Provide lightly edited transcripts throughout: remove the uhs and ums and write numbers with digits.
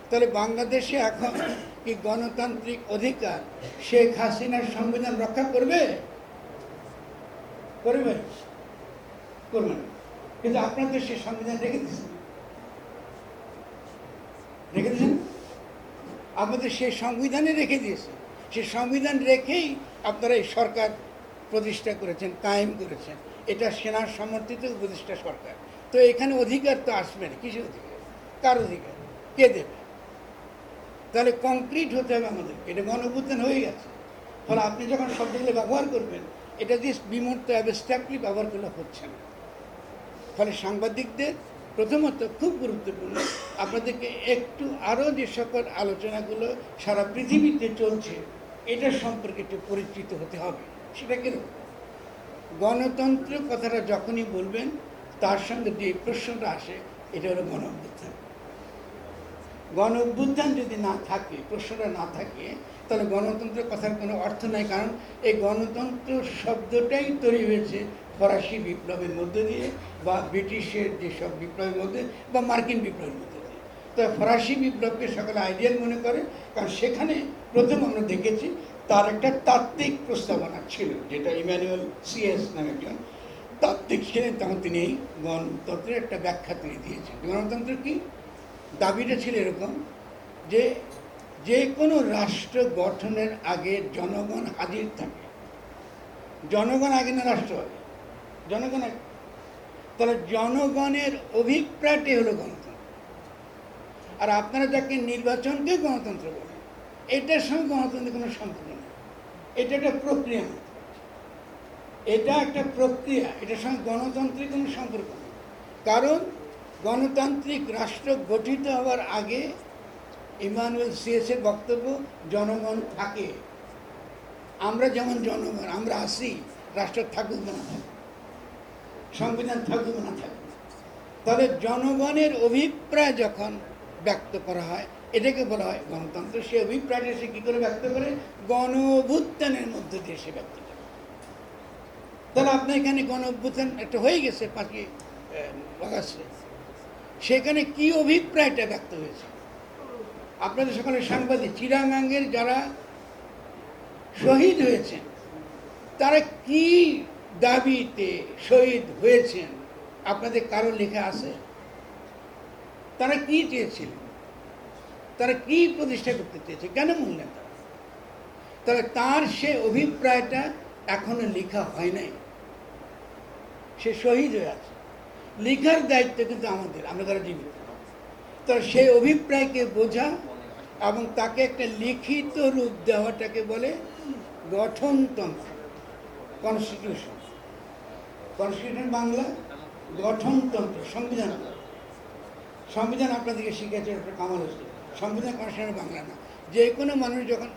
তাহলে বাংলাদেশে এখন কি গণতান্ত্রিক অধিকার শেখ হাসিনার সংবিধান রক্ষা করবে? করবে? করবে না। কিন্তু আপনারা তো সেই সংবিধান রেখে দিয়েছেন, আমাদের সেই সংবিধানে রেখে দিয়েছে। সেই সংবিধান রেখেই আপনারা এই সরকার প্রতিষ্ঠা করেছেন, কায়েম করেছেন। এটা সেনার সমর্থিত উপদেষ্টা সরকার। তো এখানে অধিকার তো আসবে না। কিসের অধিকার? কার অধিকার? কে দেবে? তাহলে কংক্রিট হতে হবে আমাদেরকে। এটা গণঅভ্যুত্থান হয়ে গেছে। ফলে আপনি যখন শব্দগুলো ব্যবহার করবেন, এটা দিয়ে বিমূর্ত অ্যাবস্ট্রাক্টলি ব্যবহার করলে হচ্ছে না। ফলে সাংবাদিকদের প্রথমত খুব গুরুত্বপূর্ণ, আপনাদেরকে একটু আরও যে সকল আলোচনাগুলো সারা পৃথিবীতে চলছে এটা সম্পর্কে একটু পরিচিত হতে হবে। সেটা কেন? গণতন্ত্র কথাটা যখনই বলবেন তার সঙ্গে যে প্রশ্নটা আসে এটা হলো গণ অভ্যুত্থান। গণ অভ্যুত্থান যদি না থাকে, প্রশ্নটা না থাকে, তাহলে গণতন্ত্রের কথার কোনো অর্থ নাই। কারণ এই গণতন্ত্র শব্দটাই তৈরি হয়েছে ফরাসি বিপ্লবের মধ্যে দিয়ে, বা ব্রিটিশের যেসব বিপ্লবের মধ্যে, বা মার্কিন বিপ্লবের মধ্যে দিয়ে। তো ফরাসি বিপ্লবকে সকলে আইডিয়াল মনে করে, কারণ সেখানে প্রথম আমরা দেখেছি তার একটা তাত্ত্বিক প্রস্তাবনা ছিল, যেটা ইমানুয়েল সিএস নামে একজন তাত্ত্বিক ছিলেন। তখন তিনি এই গণতন্ত্রের একটা ব্যাখ্যা তিনি দিয়েছেন। গণতন্ত্র কি? দাবিটা ছিল এরকম যে যে কোনো রাষ্ট্র গঠনের আগে জনগণ হাজির থাকে। জনগণ আগে না রাষ্ট্র আগে? জনগণ আগে। তাহলে জনগণের অভিপ্রায়টি হলো গণতন্ত্র। আর আপনারা যাকে নির্বাচনকে গণতন্ত্র বলেন, এটার সঙ্গে গণতন্ত্রের কোনো সম্পর্ক নেই। এটা একটা প্রক্রিয়া, এটা একটা প্রক্রিয়া, এটার সঙ্গে গণতন্ত্রের কোনো সম্পর্ক নেই। কারণ গণতান্ত্রিক রাষ্ট্র গঠিত হওয়ার আগে ইমানুয়েল সিএসের বক্তব্য জনগণ থাকে। আমরা যেমন জনগণ, আমরা আসি, রাষ্ট্র থাকুক না থাকুক, সংবিধান থাকুক না থাকুক। তাহলে জনগণের অভিপ্রায় যখন ব্যক্ত করা হয় এটাকে বলা হয় গণতন্ত্র। সে অভিপ্রায়টা সে কী করে ব্যক্ত করে? গণ অভ্যুত্থানের মধ্যে দিয়ে সে ব্যক্ত করে। তাহলে আপনার এখানে গণ অভ্যুত্থান একটা হয়ে গেছে 5ই আগস্টে। সেখানে কি অভিপ্রায়টা ব্যক্ত হয়েছে? আপনাদের সকলে সাংবাদিক, চিরাঙ্গাঙ্গের যারা শহীদ হয়েছেন তারা কি দাবিতে শহীদ হয়েছেন আপনাদের কারো লেখা আছে? তারা কি চেয়েছিলেন? তারা কি প্রতিষ্ঠা করতে চেয়েছে? কেন মূল্যায়ন? তাহলে তার সে অভিপ্রায়টা এখনো লেখা হয় নাই। সে শহীদ হয়ে আছে। লেখার দায়িত্ব কিন্তু আমাদের, আমরা তারা জীবিত। তাহলে সেই অভিপ্রায়কে বোঝা এবং তাকে একটা লিখিত রূপ দেওয়াটাকে বলে গঠনতন্ত্র, কনস্টিটিউশন। কনস্টিটিউশন বাংলা, গঠনতন্ত্র, সংবিধান। সংবিধান আপনাদেরকে শিখেছে ডক্টর কামাল হোসেন। সংবিধান কনস্টিটিউশন বাংলা না। যে কোনো মানুষ যখন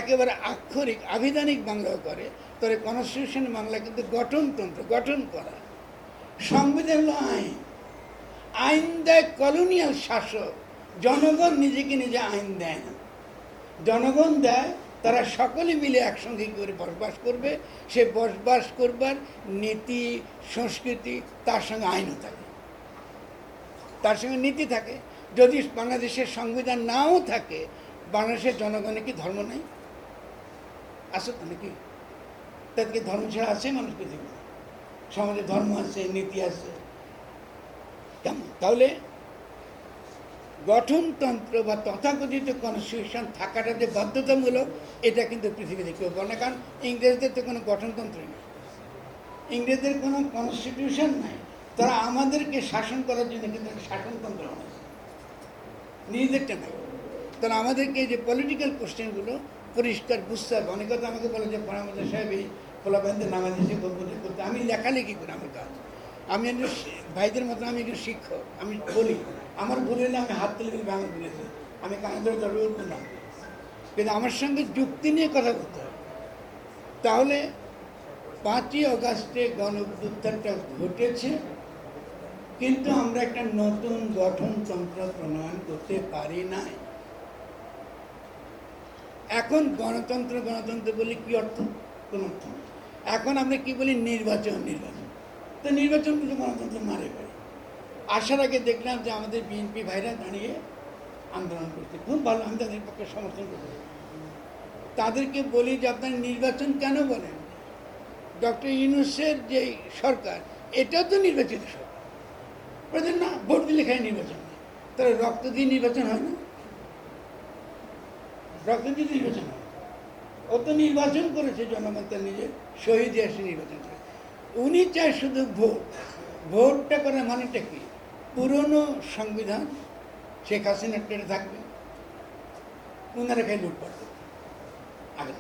একেবারে আক্ষরিক আবিধানিক বাংলা করে, তাহলে কনস্টিটিউশন বাংলা কিন্তু গঠনতন্ত্র, গঠন করা। সংবিধান হলো আইন। আইন দেয় কলোনিয়াল শাসক, জনগণ নিজেকে নিজে আইন দেয় না। জনগণ দেয়, তারা সকলে মিলে একসঙ্গে করে বসবাস করবে। সে বসবাস করবার নীতি, সংস্কৃতি, তার সঙ্গে আইনও থাকে, তার সঙ্গে নীতি থাকে। যদি বাংলাদেশের সংবিধান নাও থাকে, বাংলাদেশের জনগণের কি ধর্ম নেই? আছে তো নাকি? তাদেরকে ধর্ম ছাড়া আছে মানুষ পৃথিবীতে? সমাজে ধর্ম আছে, নীতি আছে, কেমন? তাহলে গঠনতন্ত্র বা তথাকথিত কনস্টিটিউশন থাকাটা যে বাধ্যতামূলক, এটা কিন্তু পৃথিবীতে কেউ বলে না। কারণ ইংরেজদের তো কোনো গঠনতন্ত্রই নেই, ইংরেজদের কোনো কনস্টিটিউশন নাই। তারা আমাদেরকে শাসন করার জন্য কিন্তু শাসনতন্ত্র বানাচ্ছে, নিজেদেরটা নাই। তাহলে আমাদেরকে এই যে পলিটিক্যাল কোশ্চেনগুলো পরিষ্কার বুঝতে হবে। অনেকে তো আমাকে বলে যে পরামর্শ সাহেব এই ফলাফলদের নামা দিয়েছে করতে। আমি লেখালেখি করি, আমার কাজ। আমি একজন ভাইদের মতো, আমি একজন শিক্ষক। আমি বলি, আমার ভুল হলে আমি হাত তুলে দিলে আমার ভুলেছে, আমি কানে ধরে দরকার উঠবো না। কিন্তু আমার সঙ্গে যুক্তি নিয়ে কথা বলতে হবে। তাহলে 5ই আগস্টে গণ অভ্যুত্থানটা ঘটেছে, কিন্তু আমরা একটা নতুন গঠনতন্ত্র প্রণয়ন করতে পারি নাই। এখন গণতন্ত্র গণতন্ত্র বলি কি অর্থ? কোন অর্থ। এখন আমরা কি বলি? নির্বাচন, নির্বাচন। তো নির্বাচন কিন্তু গণতন্ত্র মারে পারে। আসার আগে দেখলাম যে আমাদের বিএনপি ভাইরা দাঁড়িয়ে আন্দোলন করতে, খুব ভালো, আমি তাদের পক্ষে সমর্থন করতে। তাদেরকে বলি যে আপনারা নির্বাচন কেন বলেন? ডক্টর ইউনূসের যে সরকার, এটাও তো নির্বাচিত সরকার। বলছেন না, ভোট দিলে খাই নির্বাচন হয়। তাহলে রক্ত দিয়ে নির্বাচন হয় না? রক্ত দিয়ে নির্বাচন হয়। ও তো নির্বাচন করেছে, জনগণ তার নিজের শহীদ এসে নির্বাচন করে। উনি চায় শুধু ভোট। ভোটটা করার মানেটা কি? পুরনো সংবিধান শেখ হাসিনার টেনে থাকবে, ওনারা খাই লুটপাট করবে। আগে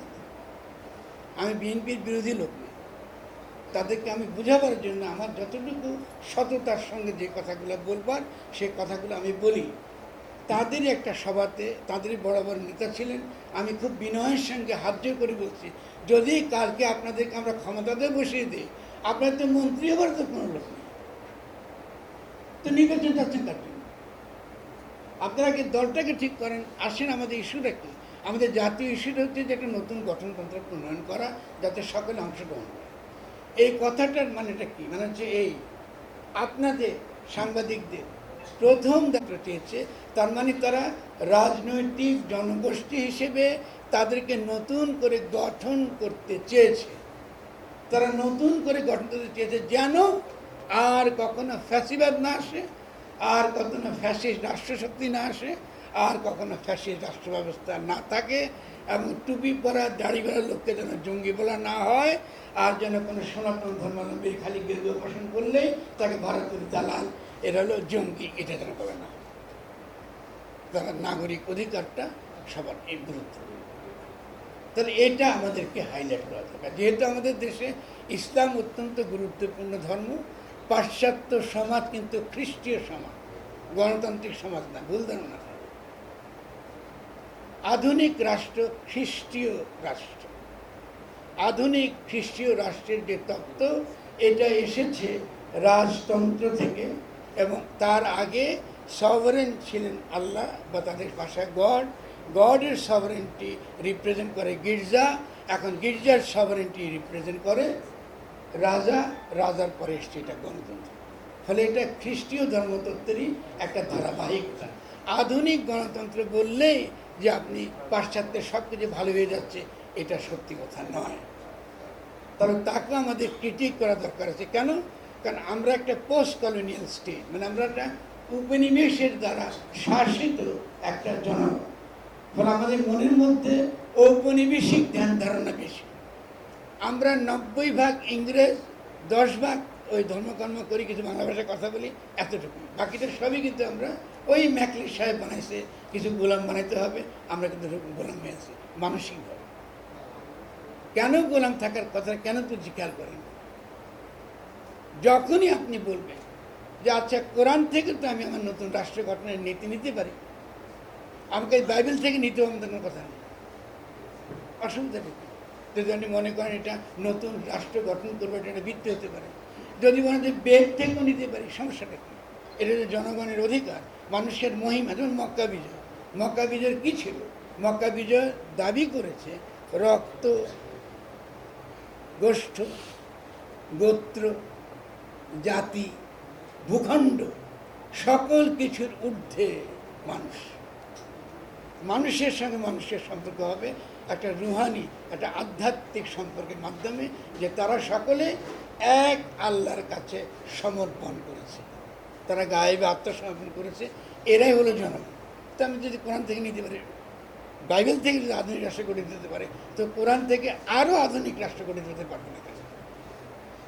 আমি বিএনপির বিরোধী লোক নই, তাদেরকে আমি বোঝাবার জন্য আমার যতটুকু সততার সঙ্গে যে কথাগুলো বলবার সে কথাগুলো আমি বলি। তাদের একটা সভাতে তাদেরই বড় বড় নেতা ছিলেন, আমি খুব বিনয়ের সঙ্গে হাত জোর করে বলছি, যদি কালকে আপনাদেরকে আমরা ক্ষমতাতে বসিয়ে দিই, আপনার তো মন্ত্রী হবার তো কোনো লোক নেই, তো নির্বাচন যাচ্ছেন কার জন্য? আপনারা কি দলটাকে ঠিক করেন। আসেন, আমাদের ইস্যুটা কি? আমাদের জাতীয় ইস্যুটা হচ্ছে যে একটা নতুন গঠনতন্ত্র প্রণয়ন করা, যাতে সকলে অংশগ্রহণ করে। এই কথাটার মানেটা কি? মানে হচ্ছে এই, আপনাদের সাংবাদিকদের প্রথম দায়িত্ব চেয়েছে, তার মানে তারা রাজনৈতিক জনগোষ্ঠী হিসেবে তাদেরকে নতুন করে গঠন করতে চেয়েছে। তারা নতুন করে গঠন করতে চেয়েছে যেন আর কখনো ফ্যাসিবাদ না আসে, আর কখনো ফ্যাসিস্ট রাষ্ট্রশক্তি না আসে, আর কখনো ফ্যাসিস্ট রাষ্ট্র ব্যবস্থা না থাকে, এবং টুপি পরা দাড়ি পরা লোককে যেন জঙ্গি বলা না হয়, আর যেন কোনো সনাতন ধর্মাবলম্বী খালি গেরু পোষণ করলেই তাকে ভারতের দালাল, এরা হলো জঙ্গি, এটা যেন বলে না। তারা নাগরিক অধিকারটা সবার এই গুরুত্ব। তাহলে এটা আমাদেরকে হাইলাইট করা দরকার। যেহেতু আমাদের দেশে ইসলাম অত্যন্ত গুরুত্বপূর্ণ ধর্ম, পাশ্চাত্য সমাজ কিন্তু খ্রিস্টীয় সমাজ, গণতান্ত্রিক সমাজ না, ভুল ধারণা। আধুনিক রাষ্ট্র খ্রিস্টীয় রাষ্ট্র। আধুনিক খ্রিস্টীয় রাষ্ট্রের যে তত্ত্ব, এটা এসেছে রাজতন্ত্র থেকে, এবং তার আগে সভারেন ছিলেন আল্লাহ, বা তাদের ভাষায় গড। গডের সভারেন্টি রিপ্রেজেন্ট করে গির্জা, এখন গির্জার সভারেন্টি রিপ্রেজেন্ট করে রাজা, রাজার পরে এসছে এটা গণতন্ত্র। ফলে এটা খ্রিস্টীয় ধর্মতত্ত্বেরই একটা ধারাবাহিকতা। আধুনিক গণতন্ত্র বললেই যে আপনি পাশ্চাত্যের সব কিছু ভালো হয়ে যাচ্ছে, এটা সত্যি কথা নয়। তবে তাকে আমাদের ক্রিটিক করা দরকার আছে। কেন? কারণ আমরা একটা পোস্ট কলোনিয়াল স্টেট, মানে আমরা একটা উপনিবেশের দ্বারা শাসিত একটা জনগণ। ফলে আমাদের মনের মধ্যে ঔপনিবেশিক ধ্যান ধারণা বেশি। আমরা 90% ইংরেজ, 10% ওই ধর্মকর্ম করি, কিছু বাংলা ভাষায় কথা বলি, এতটুকু। বাকিটা সবই কিন্তু আমরা ওই ম্যাকলি সাহেব বানাইছে, কিছু গোলাম বানাইতে হবে, আমরা কিন্তু গোলাম হয়ে আছি মানসিকভাবে। কেন গোলাম থাকার কথা কেন তো জিজ্ঞাসা করেন? যখনই আপনি বলবেন যে আচ্ছা কোরআন থেকে তো আমি আমার নতুন রাষ্ট্র গঠনের নীতি নিতে পারি, আমাকে বাইবেল থেকে নিতে হবে কোনো কথা নেই, অসুবিধা নেই। যদি আপনি মনে করেন এটা নতুন রাষ্ট্র গঠন করবো, এটা ভিত্তি হতে পারে। যদি মনে হয় বেদ থেকেও নিতে পারি, সমস্যাটা কি? এটা যে জনগণের অধিকার, মানুষের মহিমা। যেমন মক্কা বিজয়, মক্কা বিজয়ের কী ছিল? মক্কা বিজয় দাবি করেছে রক্ত, গোষ্ঠ, গোত্র, জাতি, ভূখণ্ড, সকল কিছুর ঊর্ধ্বে মানুষ। মানুষের সঙ্গে মানুষের সম্পর্ক হবে একটা রুহানি, একটা আধ্যাত্মিক সম্পর্কের মাধ্যমে, যে তারা সকলে এক আল্লাহর কাছে সমর্পণ করেছে, তারা গায়েবে আত্মসমর্পণ করেছে, এরাই হলো জনগণ। তো আমি যদি কোরআন থেকে নিতে পারি, বাইবেল থেকে যদি আধুনিক রাষ্ট্র গড়ে দিতে পারে, তো কোরআন থেকে আরও আধুনিক রাষ্ট্র গড়ে দিতে পারবে না কেন?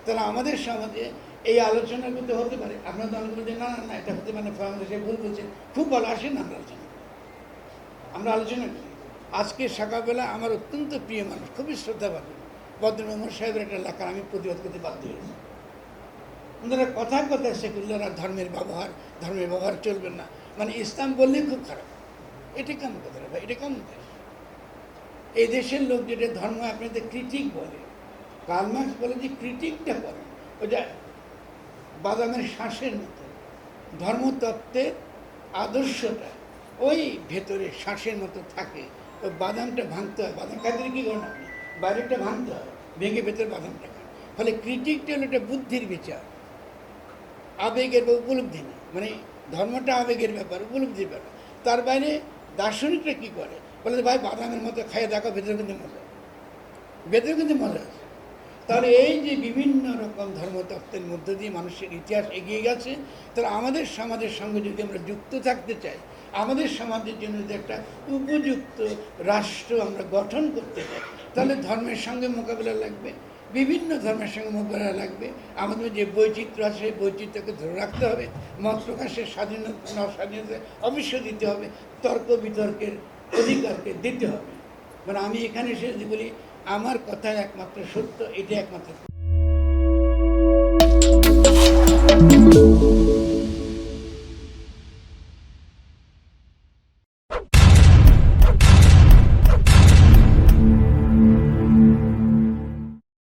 তাহলে আমাদের সমাজে এই আলোচনা করতে হতে পারে। আপনারা তো আলোচনা যে না না না এটা হতে পারে, আমাদের সে ভুল বলছে, খুব ভালো, আসেন আমরা আলোচনা করি। আজকে সকালবেলা আমার অত্যন্ত প্রিয় মানুষ, খুবই শ্রদ্ধাভাজন বদর ওমর সাহেবের একটা লেখা আমি প্রতিবাদ করতে বাধ্য হয়েছি। ওনারা কথায় কথায় সেকুলার আর ধর্মের ব্যবহার চলবে না, মানে ইসলাম বললেই খুব খারাপ। এটা কেমন কথা রে ভাই? এটা কেমন দেশ? এই দেশের লোক যেটা ধর্ম আপনাদের ক্রিটিক বলে, কার্ল মার্কস বলে যে ক্রিটিকটা করেন, ওটা বাদামের শ্বাসের মতো। ধর্মতত্ত্বের আদর্শটা ওই ভেতরে শ্বাসের মতো থাকে। ওই বাদামটা ভাঙতে হয়, বাদাম খাইতে কী করেন আপনি? বাইরেটা ভাঙতে হয়, ভেঙে ভেতরে বাদামটা খান। ফলে ক্রিটিকটা হলো একটা বুদ্ধির বিচার, আবেগের বা উপলব্ধি নেই। মানে ধর্মটা আবেগের ব্যাপার, উপলব্ধির ব্যাপার। তার বাইরে দার্শনিকরা কী করে, বলে যে ভাই বাদামের মতো খাইয়ে দেখো, ভেতরে কিন্তু মজা, ভেতরে কিন্তু মজা আছে। তাহলে এই যে বিভিন্ন রকম ধর্মতত্ত্বের মধ্য দিয়ে মানুষের ইতিহাস এগিয়ে গেছে, তাহলে আমাদের সমাজের সঙ্গে যদি আমরা যুক্ত থাকতে চাই, আমাদের সমাজের জন্য যদি একটা উপযুক্ত রাষ্ট্র আমরা গঠন করতে চাই, তাহলে ধর্মের সঙ্গে মোকাবিলা লাগবে, বিভিন্ন ধর্মের সঙ্গে মোকাবিলা লাগবে। আমাদের যে বৈচিত্র্য আছে সেই বৈচিত্র্যকে ধরে রাখতে হবে, মত প্রকাশের স্বাধীনতা স্বাধীনতা অবশ্যই দিতে হবে, তর্ক বিতর্কের অধিকারকে দিতে হবে। মানে আমি এখানে এসে যদি বলি আমার কথা একমাত্র সত্য, এটা একমাত্র